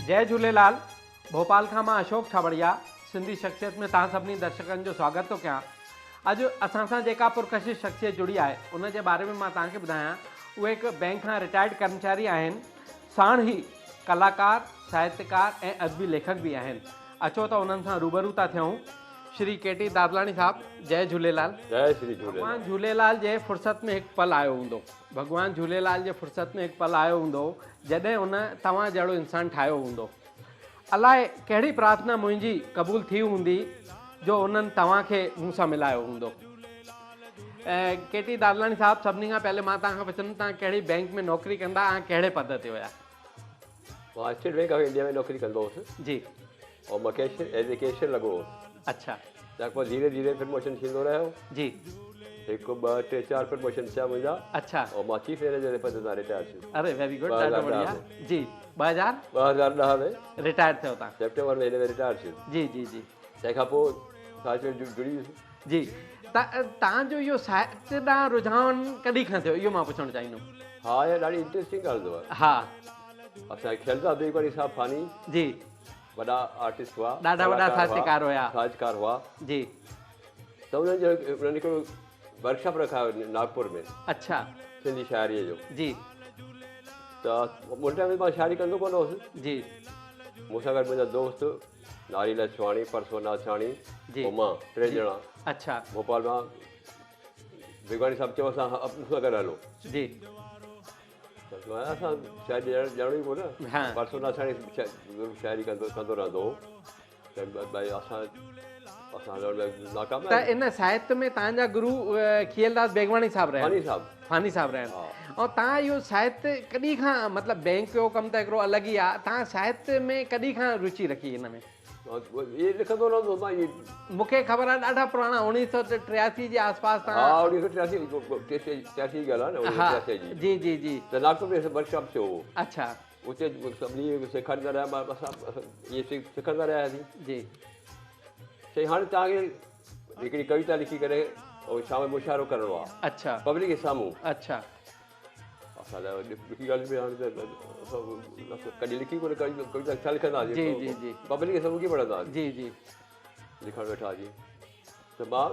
जय झूलेलाल। भोपाल खां मां अशोक छाबड़िया सिंधी शख्सियत में तव्हां सभिनी दर्शकनि जो स्वागत थो कयां। अॼु असां सां जेका पुरकशिश शख्सियत जुड़ी आहे उन जे बारे में मां तव्हांखे ॿुधायां। उहे हिकु बैंक खां रिटायर्ड कर्मचारी आहिनि, साण ई कलाकार, साहित्यकार ऐं अदबी लेखक बि आहिनि। अचो त उन्हनि सां रूबरू था थियूं। श्री केटी दादलाणी साहब, जय झूलेलाल। जय श्री झूलेलाल। भगवान झूलेलाल जे फुर्सत में हिकु पल आयो हूंदो, भगवान झूलेलाल जे फुर्सत में हिकु पल आयो हूंदो जॾहिं उन तव्हां जहिड़ो इंसानु ठाहियो हूंदो। अलाए कहिड़ी प्रार्थना मुंहिंजी क़बूल थी हूंदी जो उन्हनि तव्हांखे मूं सां मिलायो हूंदो। केटी दादलाणी साहब, सभिनी खां पहले मां तव्हांखां पुछंदुमि, तव्हां कहिड़ी बैंक में नौकिरी कंदा ऐं कहिड़े पद ते हुया? मां स्टेट बैंक ऑफ इंडिया में नौकरी कंदो हुउसि जी। और मूंखे एजुकेशन लॻो हुउसि। अच्छा। तंहिं पोइ धीरे धीरे प्रमोशन थींदो रहियो। जी। हिकु ॿ टे चारि प्रमोशन थिया मुंहिंजा। अच्छा। और मां चीफ मैनेजर जे पद तां रिटायर थियुसि। अरे वेरी गुड, ॾाढो बढ़िया। जी। 2010 में रिटायर थियो तव्हां? सेप्टेम्बर महीने में रिटायर थियुसि। जी जी जी। तंहिंखां पोइ साहित्य में जुड़ी वियुसि। जी। तव्हांजो इहो साहित्य ॾांहुं रुझान कॾहिं खां थियो, इहो मां पुछणु चाहींदुमि। हा, इहा ॾाढी इंट्रस्टिंग ॻाल्हि अथव। हा। असांजे खेलदा बेगवानी साहब फानी जी वॾा आर्टिस्ट हुआ, ॾाढा वॾा साहित्यकार हुआ। साहित्यकार हुआ जी। त उन्हनि हिकिड़ो वर्कशॉप रखायो नागपुर में। अच्छा। सिंधी शाइरीअ जो। जी। त उन टाइम में मां शाइरी कंदो कोन हुउसि। जी। मूंसां गॾु मुंहिंजा दोस्त नारी लछवाणी, परसो नाथाणी ऐं मां, टे ॼणा। अच्छा। भोपाल मां बेगवानी साहब चयो असां मूंसां गॾु हलो। जी। असां शायदि ॼाणो ई कोन। हा। परसो नाथाणी शाइरी कंदो रहंदो हो। भई असां नाकाम। त इन साहित्य में तव्हांजा गुरु खियलदास बेगवाणी साहब रहिया? फानी साहब। फानी साहब रहिया। ऐं तव्हां इहो साहित्य कॾहिं खां, मतिलबु बैंक जो कमु त हिकिड़ो अलॻि ई आहे, तव्हां साहित्य में कॾहिं खां रुचि रखी हिन में? इहे लिखंदो रहंदो मां। मूंखे ख़बर आहे ॾाढा पुराणा 1983 जे आसपास तव्हां। हा, 1983 ॻाल्हि आहे न, 1983 जी जी जी। त नागपुर में वर्कशॉप थियो हो। अच्छा। उते सभिनी सेखारींदा रहिया, असां इहे सिखंदा रहियासीं। जी। चई हाणे तव्हांखे हिकिड़ी कविता लिखी करे ऐं शाम जो मुशाइरो करिणो आहे। अच्छा। पब्लिक जे साम्हूं। अच्छा। असां ॾुखी ॻाल्हि में हाणे त कॾहिं लिखी कोन्हे कविता, छा लिखंदासीं? जी जी जी। पब्लिक खे साम्हूं कीअं पढ़ंदासीं? जी जी। लिखणु वेठासीं त मां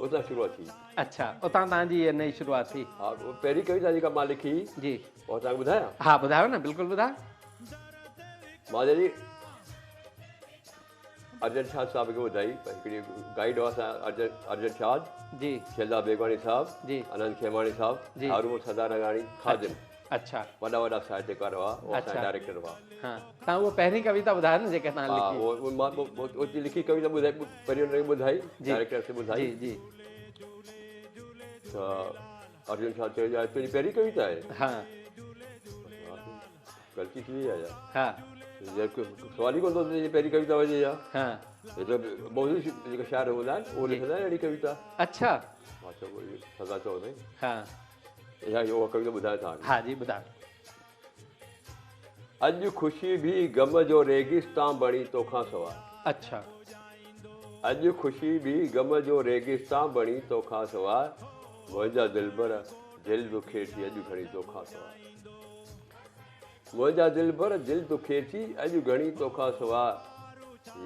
उतां शुरूआत थी। अच्छा, उतां तव्हांजी इहा नई शुरूआत थी? हा, पहिरीं कविता जेका मां लिखी। जी। उहा तव्हांखे ॿुधायां? हा, ॿुधायो न, बिल्कुलु ॿुधायो। मां जॾहिं अर्जन शाह साहब खे ॿुधाई, हिकिड़ी गाइड हुआ अर्जन शाह जी, खेलदा बेगवानी साहब जी, आनंद खेमाणी साहब, हारून सदारंगाणी, खादिम। अच्छा। वॾा वॾा साहित्यकार हुआ, असांजा डायरेक्टर हुआ। हा, तव्हां उहा पहिरीं कविता ॿुधायो न जेका तव्हां लिखी? हा, मां उते लिखी कविता ॿुधाई, पहिरीं हुनखे ॿुधाई, डायरेक्टर खे ॿुधाई। जी जी। त अर्जन शाह चयो तुंहिंजी पहिरीं कविता आहे? हा। ग़लती थी वई आहे। हा। सवाल ई कोन थो थिए पहिरीं कविता वॼे या? हा। मौजूद जेके शाइर हूंदा आहिनि उहे लिखंदा आहिनि अहिड़ी कविता। अच्छा। मां चयो सदा चओ साईं। हा। इहा उहा कविता ॿुधायो तव्हांखे? हा जी, ॿुधायो। अॼु ख़ुशी बि ग़म जो रेगिस्तान बणी तोखां सवाइ। अच्छा। अॼु ख़ुशी बि ग़म जो रेगिस्तान बणी तोखां सवाइ, मुंहिंजा दिलबर दिलि दुखे थी अॼु घणी तोखां सवाइ। मुंहिंजा दिलबर दिलि दुखे थी अॼु घणी तोखां सवाइ,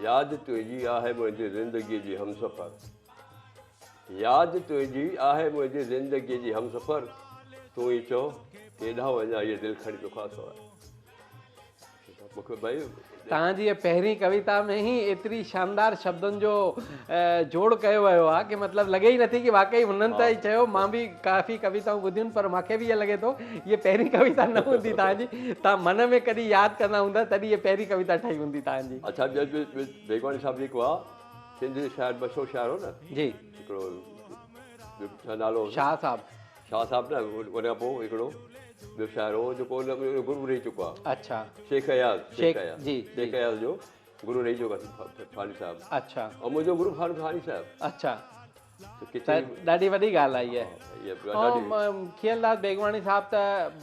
यादि तुंहिंजी आहे मुंहिंजी ज़िंदगीअ जी हमसफ़र। यादि तुंहिंजी आहे मुंहिंजी ज़िंदगीअ जी हमसफ़र, तूं ई चओ केॾां वञा इहा दिलि खणी तोखां सवाइ। मूंखे भई तव्हांजी पहिरीं कविता में ई एतिरी शानदार शब्दनि जो जोड़ कयो वियो आहे कि मतिलबु लॻे ई नथी कि वाकई हुननि त ई चयो। मां बि काफ़ी कविताऊं ॿुधियूं पर मूंखे बि इअं लॻे थो इहा पहिरीं कविता न हूंदी तव्हांजी। तव्हां मन में कॾहिं यादि कंदा हूंदा तॾहिं इहा पहिरीं कविता ठही हूंदी तव्हांजी। अच्छा, बेगवानी साहब जेको आहे सिंधी शाइर, मशहूरु शाइर हो न। जी। हिकिड़ो नालो शाह साहब। शाह साहब न, उन खां पोइ हिकिड़ो ॿियो शाइर हो जेको गुरु रही चुको आहे। अच्छा। शेख अयाज़। शेख जी, शेख अयाज़ जो गुरु रही चुका फानी साहब। अच्छा। ऐं मुंहिंजो गुरु फानी साहब। अच्छा। ॾाढी वॾी ॻाल्हि आहे इहा। खियलदास बेगवाणी साहब त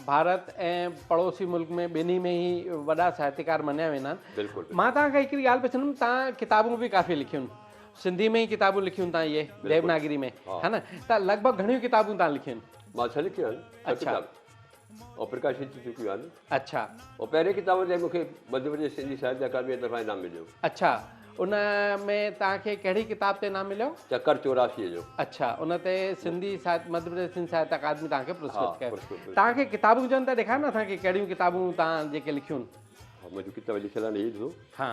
भारत ऐं पड़ोसी मुल्क में ॿिन्ही में ई वॾा साहित्यकार मञिया वेंदा आहिनि। बिल्कुलु। मां तव्हांखे हिकिड़ी ॻाल्हि पुछंदुमि, तव्हां किताबूं बि काफ़ी लिखियूं, सिंधी में ई किताबूं लिखियूं तव्हां, इहे देवनागरी में, है न? त लॻभॻि घणियूं किताबूं तव्हां लिखियूं? मां छह लिखियूं आहिनि। अच्छा। ऐं प्रकाशित थी चुकियूं आहिनि। अच्छा ऐं पहिरें किताब ते मूंखे मध्य प्रदेश सिंधी साहित्य अकादमी जी तरफ़ां इनाम मिलियो, अच्छा, उन में तव्हांखे कहिड़ी किताब ते इनाम मिलियो? चकर 84 जो। अच्छा, उन ते सिंधी साहित्य मध्य प्रदेश सिंधी साहित्य अकादमी तव्हांखे पुरस्कृत हा, कयो। पुरस्कृत। तव्हांखे किताबूं हुजनि त ॾेखारो न असांखे, कहिड़ियूं किताबूं तव्हां जेके लिखियूं आहिनि? हा, मुंहिंजूं किताब लिखियल आहिनि, हीअ ॾिसो, हा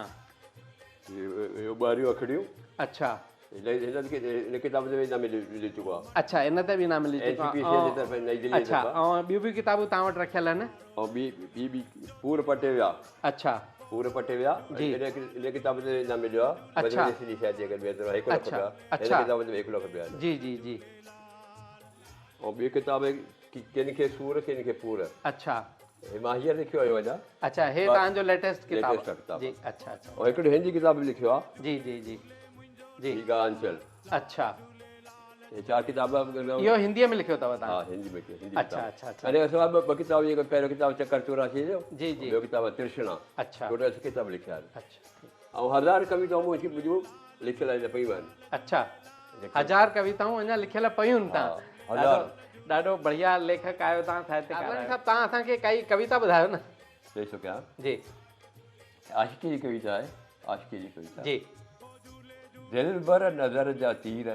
इहो ॿारियूं अखड़ियूं, अच्छा हिन किताब ते इनाम मिली चुको आहे। अच्छा, इन ते बि इनाम मिली चुको आहे। NCPCL जी तरफ़ां, नई दिल्ली जी अच्छा, तरफ़ां। ऐं ॿियूं बि किताबूं तव्हां वटि रखियल आहिनि? ऐं ॿी पूर पटे विया, अच्छा पूर पटे विया, जी। इन किताब ते इनाम मिलियो आहे। अच्छा। मध्य प्रदेश सिंधी साहित्य अकादमी जी तरफ़ां 1 लख अच्छा, रुपया, अच्छा। हिन किताब ते 1 लख रुपया। जी जी जी ऐं ॿी किताब किन खे सूर किन खे पूर, अच्छा हे मां हींअर लिखियो हुयो अञा। अच्छा, हे तव्हांजो लेटेस्ट किताब लेटेस्ट किताब जी। अच्छा अच्छा ऐं हिकिड़ो हिंदी किताब बि लिखियो आहे, जी जी जी जी टीका अंचल। अच्छा, हे 4 किताब। इहो हिंदीअ में लिखियो अथव हा, तव्हां? हिंदी में हिंदी अच्छा किताब। अच्छा अच्छा अने असां ॿ किताब, जेको पहिरियों किताब चकर 84 जो, जी जी ॿियो किताब तृष्णा। अच्छा टोटल 6 किताब लिखिया आहिनि। अच्छा ऐं 1000 कविताऊं मुंहिंजूं लिखियल आहिनि, पयूं आहिनि। अच्छा, 1000 कविताऊं अञा लिखियल पयूं आहिनि हा, तव्हां? 1000। ॾाढो बढ़िया लेखक आहियो तव्हां, साहित्यकार आहियो। तव्हां असांखे काई कविता ॿुधायो न। चई थो कयां, जी आशिकी जी कविता आहे, आशिकी जी कविता। जी दिल भर नज़र जा तीर,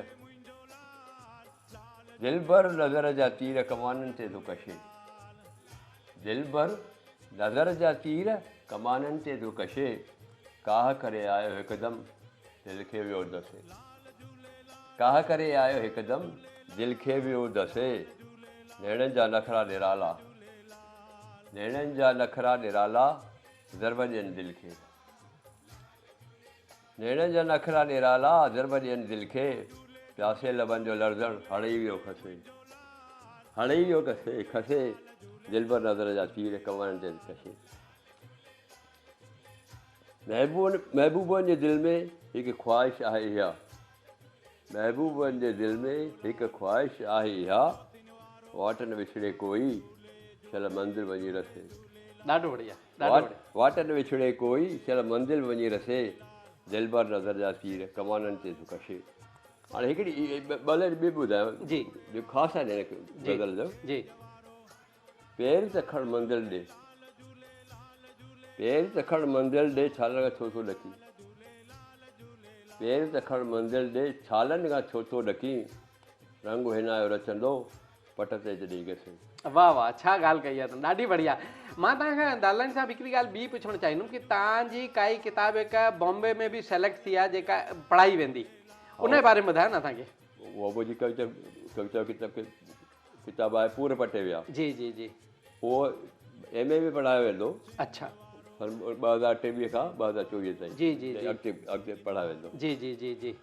दिल भर नज़र जा तीर कमाननि ते थो कशे, दिल भर नज़र जा तीर कमाननि ते थो कशे, काह करे आयो हिकदमि दिलि खे वियो दसे, काह करे आयो हिकदमि दिलि खे वियो दसे, नेणनि जा नखरा निराला, नेणनि जा नखरा निराला ज़रब ॾियनि दिलि खे, नेणनि जा नखरा निराला ज़रब ॾियनि दिलि खे, प्यासे लबनि जो लर्ज़ण हड़ई वियो खसे, हड़ई वियो खसे, दिलि भर नज़र जा तीर कमाननि ते कशे। महबूबनि जे दिलि में हिकु ख़्वाहिश आहे इहा, महबूबनि जे दिलि में हिकु ख़्वाहिश आहे इहा, वाट न विछड़े कोई चल मंदिर वञी रसे, ॾाढो बढ़िया, ॾाढो बढ़िया। वाट न विछड़े कोई चल मंदिर वञी रसे, दिलि भर नज़र जा तीर कमाननि ते थो कशे। हाणे हिकिड़ी ॿ लाइन ॿी ॿुधायो जी जो ख़ासि आहे हिन गज़ल जो। जी पेर त खण मंदिर ॾे, पेर त खण मंदिर ॾे छालनि खां छो थो ॾकी, पेर त खण मंदिर ॾे छालनि खां छो थो ॾकी, रंग हिन जो रचंदो पट ते जॾहिं गसे। वाह वाह, छा ॻाल्हि कई आहे तव्हां, ॾाढी बढ़िया। मां तव्हांखां दालानी साहिबु हिकिड़ी ॻाल्हि ॿी पुछणु चाहींदुमि कि तव्हांजी काई किताब हिकु बॉम्बे में बि सेलेक्ट थी आहे जेका पढ़ाई वेंदी, उन जे बारे में ॿुधायो न असांखे। उहा मुंहिंजी किताब आहे पूर पटे विया। जी जी जी उहो MA में पढ़ायो वेंदो, अच्छा 2023 खां 2024 ताईं। जी जी जी अॻिते पढ़ायो वेंदो। जी जी जी जी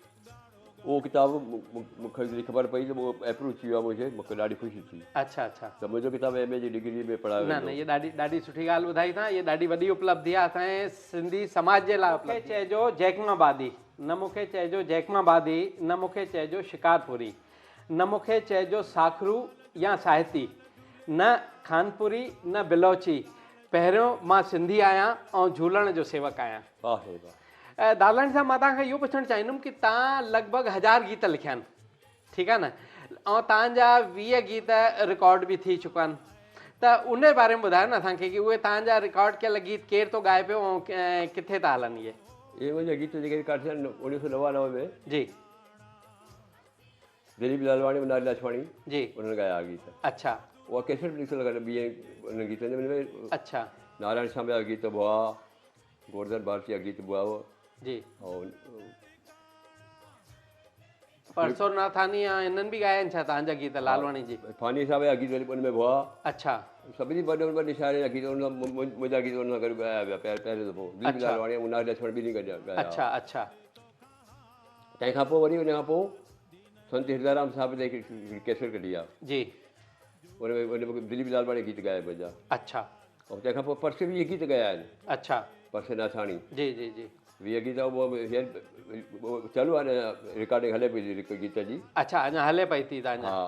उहो किताब मूंखे जॾहिं ख़बर पई त उहो अप्रूव थी वियो आहे, मूंखे ॾाढी ख़ुशी थी। अच्छा अच्छा, त मुंहिंजो किताब MA जी डिग्री में पढ़ायो न वेंदो। न, ये ॾाढी सुठी ॻाल्हि ॿुधाई तव्हां, ये ॾाढी वॾी उपलब्धि आहे असांजे सिंधी समाज जे लाइ। मूंखे चइजो जैकमाबादी, न मूंखे चइजो जैकमाबादी, न मूंखे चइजो शिकारपुरी, न मूंखे चइजो साखरू या साहिती, न खानपुरी न बिलोची, पहिरियों मां सिंधी आहियां ऐं झूलण जो सेवक आहियां। वाह वाह। दालानी साहब, मां तव्हांखां इहो पुछणु चाहींदुमि कि तव्हां लॻभॻि 1000 गीत लिखिया आहिनि, ठीकु आहे न, ऐं तव्हांजा 20 गीत रिकॉर्ड बि थी चुका आहिनि, त उन जे बारे में ॿुधायो न असांखे कि उहे तव्हांजा रिकॉर्ड कयल गीत केरु थो ॻाए पियो ऐं किथे था हलनि इहे? इहे मुंहिंजा गीत जेके रिकॉर्ड थिया आहिनि 1999 में जी दिलीप लालवाणी, नारी लाछवाणी जी उन्हनि ॻाया गीत। अच्छा उहा कैसेट ॾिसण लॻा 20 उन गीतनि में अच्छा नारायण स्वामी जा गीत बि हुआ, गोवर्धन भारती जा गीत बि हुआ, जी ऐं परसों नाथानी इन्हनि बि ॻाया आहिनि छा तव्हांजा गीत, लालवाणी जी? फानी साहब जा गीत उन में बि हुआ। अच्छा, सभिनी वॾे शाइर जा गीत मुंहिंजा गीत उन सां गॾु ॻाया विया पहिरियों दफ़ो। दिलीप लालवाणी ऐं नारी लाछवाणी ॿिन्ही गॾु ॻाया। अच्छा अच्छा, तंहिंखां पोइ वरी उन खां पोइ संत हिरदाराम साहिब ते हिकिड़ी कैसेट कढी आहे, जी उन में दिलीप लालवाणी गीत ॻाया मुंहिंजा। अच्छा, ऐं तंहिंखां पोइ परसे 20 गीत ॻाया आहिनि, अच्छा परसे नाथाणी जी जी जी 20 गीत। उहो चालू आहे रिकॉर्डिंग हले पई गीत जी। अच्छा, अञा हले पई थी तव्हांजा? हा,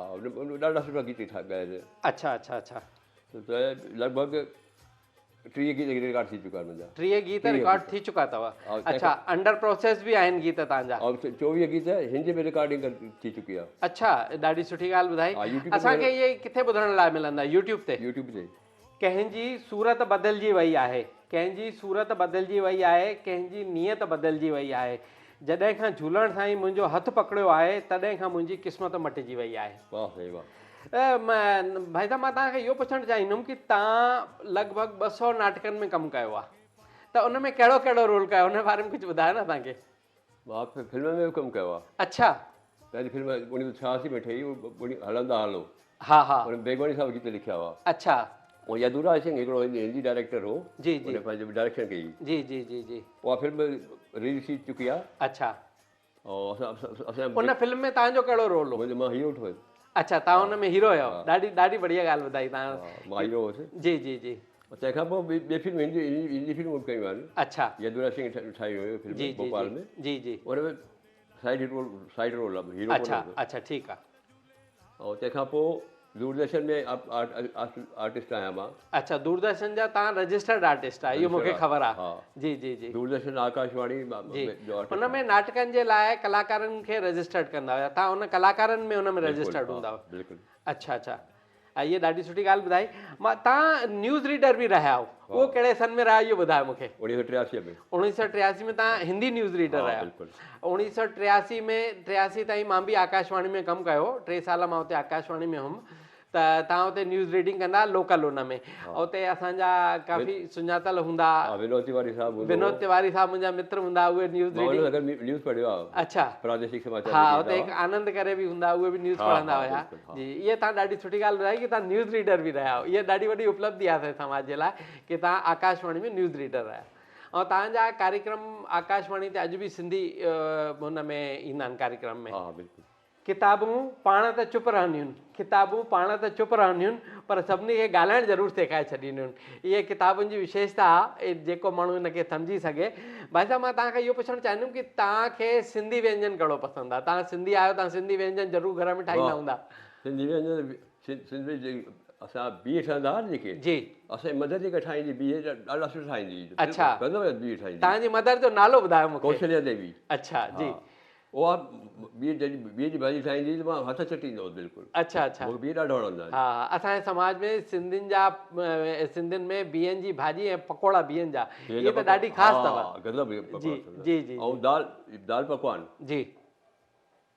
ॾाढा सुठा गीत ॻाया। अच्छा अच्छा अच्छा, त लॻभॻि 30 गीत रिकॉर्ड थी चुका आहिनि मुंहिंजा। 30 गीत रिकॉर्ड थी चुका अथव? अच्छा, अंडर प्रोसेस बि आहिनि गीत तव्हांजा? ऐं 24 गीत हिंदी में रिकॉर्डिंग थी चुकी आहे। अच्छा, ॾाढी सुठी ॻाल्हि ॿुधाई। YouTube असांखे इहे किथे ॿुधण लाइ मिलंदा? यूट्यूब ते? यूट्यूब ते। कंहिंजी सूरत बदिलजी वई आहे, कंहिंजी सूरत बदिलजी वई आहे, कंहिंजी नियत बदिलजी वई आहे। जॾहिं खां झूलण साईं मुंहिंजो हथु पकड़ियो आहे तॾहिं खां मुंहिंजी क़िस्मत मटिजी वई आहे। वाह साईं वाह। भाई साहब मां तव्हांखे इहो पुछणु चाहींदुमि कि तव्हां लॻभॻि 200 नाटकनि में कमु कयो आहे, त उन में कहिड़ो कहिड़ो रोल कयो, उन बारे में कुझु ॿुधायो न असांखे। मां फिल्म में बि कमु कयो आहे। अच्छा। पहिरीं फिल्म 1986 में ठही, हलंदा हलो। हा हा। हुन बेगवानी साहब गीत लिखिया हुआ। अच्छा। ऐं यदुराज सिंह हिकिड़ो हिंदी डायरेक्टर हो। जी जी। हुन पंहिंजी डायरेक्शन कई। जी जी जी जी। उहा फिल्म रिलीज़ थी चुकी आहे। अच्छा। ऐं असां उन फिल्म में तव्हांजो कहिड़ो रोल हो? मां हीरो ठहियो। अच्छा, तव्हां हुन में हीरो आहियो। ॾाढी बढ़िया ॻाल्हि ॿुधाई तव्हां। मां हीरो हुयुसि। जी जी जी। तंहिंखां पोइ ॿिए फिल्म हिंदी फिल्मूं बि कयूं आहिनि। अच्छा। यदुराज सिंह ठाही हुई फिल्म भोपाल में। जी जी। हुन में साइड रोल आहे, हीरो। अच्छा अच्छा, ठीकु आहे। ऐं तंहिंखां पोइ दूरदर्शन में आर्टिस्ट आहियां मां। अच्छा, दूरदर्शन जा तव्हां रजिस्टर्ड आर्टिस्ट आहे, इहो मूंखे ख़बर आहे। जी जी जी। दूरदर्शन आकाशवाणी हुन में नाटकनि जे लाइ कलाकारनि खे रजिस्टर्ड कंदा हुया, तव्हां हुन कलाकारनि में हुन में रजिस्टर्ड हूंदा हुआ। बिल्कुलु। अच्छा अच्छा, इहा ॾाढी सुठी ॻाल्हि ॿुधाई। मां तव्हां न्यूज़ रीडर बि रहिया हो, उहो कहिड़े सन में रहिया इहो ॿुधायो मूंखे। 1983 में। 1983 में तव्हां हिंदी न्यूज़ रीडर रहिया। 1983 में 83 ताईं मां बि आकाशवाणी में कमु कयो, 3 साल मां हुते आकाशवाणी में हुउमि। त तव्हां हुते न्यूज़ रीडिंग कंदा लोकल हुन में, उते असांजा काफ़ी सुञातल हूंदा। विनोद तिवारी साहब मुंहिंजा मित्र हूंदा, उहे न्यूज़ रीडिंग। न्यूज़ पढ़ियो आहे। अच्छा। प्रादेशिक समाचार। हा, हुते हिकु आनंद करे बि हूंदा, उहे बि न्यूज़ पढ़ंदा हुया। जी, इहे तव्हां ॾाढी सुठी ॻाल्हि ॿुधाई कि तव्हां न्यूज़ रीडर बि रहिया हो। इहा ॾाढी वॾी उपलब्धि आहे समाज जे लाइ कि तव्हां आकाशवाणी में न्यूज़ रीडर रहिया। ऐं तव्हांजा कार्यक्रम आकाशवाणी ते अॼु बि सिंधी हुन में ईंदा आहिनि कार्यक्रम में। हा बिल्कुलु। किताबूं पाण त चुप रहंदियूं आहिनि, किताबूं पाण त चुप रहंदियूं आहिनि, पर सभिनी खे ॻाल्हाइण ज़रूरु सेखारे छॾींदियूं आहिनि। इहे किताबुनि जी विशेषता आहे, जेको माण्हू हिनखे सम्झी सघे। भाई साहब मां तव्हांखे इहो पुछणु चाहींदुमि कि तव्हांखे सिंधी व्यंजन कहिड़ो पसंदि आहे? तव्हां सिंधी आहियो, तव्हां सिंधी व्यंजन ज़रूरु घर में ठाहींदा हूंदा। सिंधी व्यंजन सिंधी असां बीह ठहंदा हुआ जेके। जी। असांजी मदर जेका ठाहींदी बीह ॾाढा सुठा ठाहींदी। अच्छा। बीह ठाहींदी। तव्हांजी मदर जो नालो ॿुधायो मूंखे। कौशल्या देवी। अच्छा जी। उहा बीह जी भाॼी ठाहींदी त मां हथ चटींदो हुउसि बिल्कुलु। अच्छा अच्छा। मूंखे बीह ॾाढा वणंदा आहिनि। हा, असांजे समाज में सिंधियुनि में बिहनि जी भाॼी ऐं पकोड़ा बिहनि जा, इहे त ॾाढी ख़ासि अथव। गज़ब। जी जी जी। ऐं दाल पकवान। जी।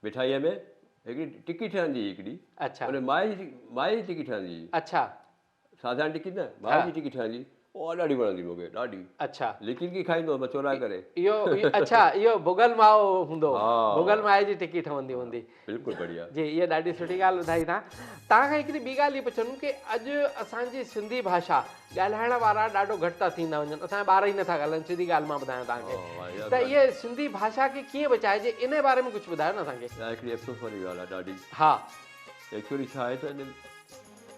मिठाईअ में हिकिड़ी टिकी ठहंदी हिकिड़ी। अच्छा। हुन माए जी टिकी ठहंदी। अच्छा। साधारण टिकी न, माए जी टिकी ठहंदी, उहा ॾाढी वणंदी मूंखे, ॾाढी। अच्छा। लिकी लिकी खाईंदो मां चोराए करे। अच्छा, इहो भुॻल माओ हूंदो, भुॻल माए जी टिकी ठहंदी हूंदी। बिल्कुलु बढ़िया। जी, इहा ॾाढी सुठी ॻाल्हि ॿुधाई तव्हांखे हिकिड़ी ॿी ॻाल्हि इहा पुछंदुमि कि अॼु असांजी सिंधी भाषा ॻाल्हाइण वारा ॾाढो घटि था थींदा वञनि, असांजा ॿार ई नथा ॻाल्हाइनि। सिधी ॻाल्हि मां ॿुधायां तव्हांखे, त इहे सिंधी भाषा खे कीअं बचाइजे, इन बारे में कुझु ॿुधायो न असांखे। हिकिड़ी अफ़सोस वारी ॻाल्हि आहे ॾाढी। हा, एक्चुअली छा आहे त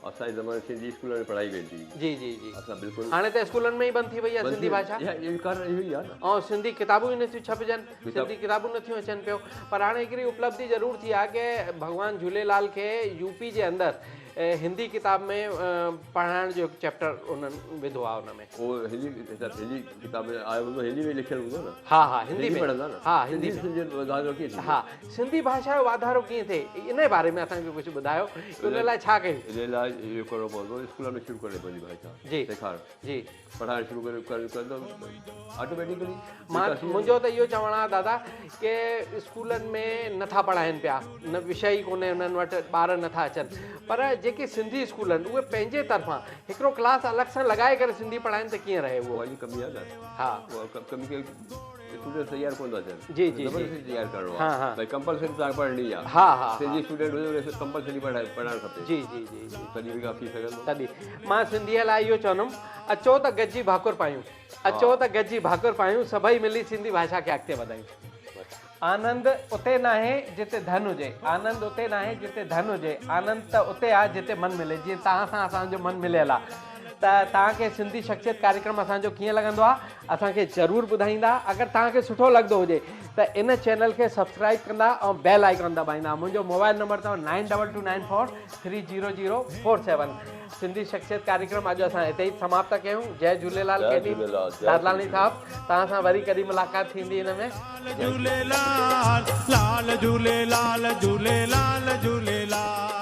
असांजे ज़माने सिंधी स्कूल में पढ़ाई वेंदी। जी जी जी। असां बिल्कुलु हाणे त स्कूलनि में ई बंदि थी वई आहे सिंधी भाषा। ऐं सिंधी किताबूं ई नथियूं छपजनि, सिंधी किताबूं नथियूं अचनि पियो। पर हाणे हिकिड़ी उपलब्धि ज़रूरु थी आहे कि भॻवान झूलेलाल खे यूपी जे अंदरि हिंदी किताब में पढ़ाइण जो हिकु चैप्टर उन्हनि विधो आहे। हुन में उहो हिंदी किताब में आयो हूंदो, हिंदी में लिखियलु हूंदो न। हा हा, हिंदी में पढ़ंदा न। हा, हिंदी में। हा, सिंधी भाषा जो वाधारो कीअं थिए इन बारे में असांखे कुझु ॿुधायो, उन लाइ छा कयूं? इन लाइ इहो करिणो पवंदो, स्कूल में शुरू करे पंहिंजी भाषा जी सेखार जी पढ़ाइण शुरू कंदो ऑटोमेटिकली। मुंहिंजो त इहो चवणु आहे दादा कि स्कूलनि में नथा पढ़ाइनि पिया, न विषय ई कोन्हे हुननि वटि, ॿार नथा अचनि। पर जेके सिंधी स्कूल आहिनि उहे पंहिंजे तरफ़ां हिकिड़ो क्लास अलॻि सां लॻाए करे सिंधी पढ़ाइनि त कीअं रहे उहो? कमी आहे न। हा, कमी खे स्टूडेंट तैयार कोन था थियनि। जी जी, तैयार करिणो आहे, भई कंपलसरी तव्हांखे पढ़णी आहे। हा हा, सिंधी स्टूडेंट हुजे कंपलसरी पढ़ाइणु खपे। जी जी जी, तॾहिं बि काफ़ी सघंदो। तॾहिं मां सिंधीअ लाइ इहो चवंदुमि, अचो त गॾिजी भाकुर पायूं, अचो त गॾिजी भाकुर पायूं, सभई मिली सिंधी भाषा खे अॻिते वधायूं। आनंद उते न आहे जिते धन हुजे, आनंद उते न आहे जिते धन हुजे, आनंद त उते आहे जिते मन मिले। जीअं तव्हां सां असांजो मन मिलियल आहे, त तव्हांखे सिंधी शख्सियत कार्यक्रम असांजो कीअं लॻंदो आहे असांखे ज़रूरु ॿुधाईंदा। अगरि तव्हांखे सुठो लॻंदो हुजे त इन चैनल खे सब्सक्राइब कंदा ऐं बेल आइकन दॿाईंदा। मुंहिंजो मोबाइल नंबर अथव 9229430047। सिंधी शख्सियत कार्यक्रम अॼु असां हिते ई समाप्त कयूं। जय झूलेलाल। दादलानी साहब, तव्हां सां वरी कॾहिं मुलाक़ात थींदी हिन में। झूलेलाल, लाल झूलेलाल, झूलेलाल झूलेलाल।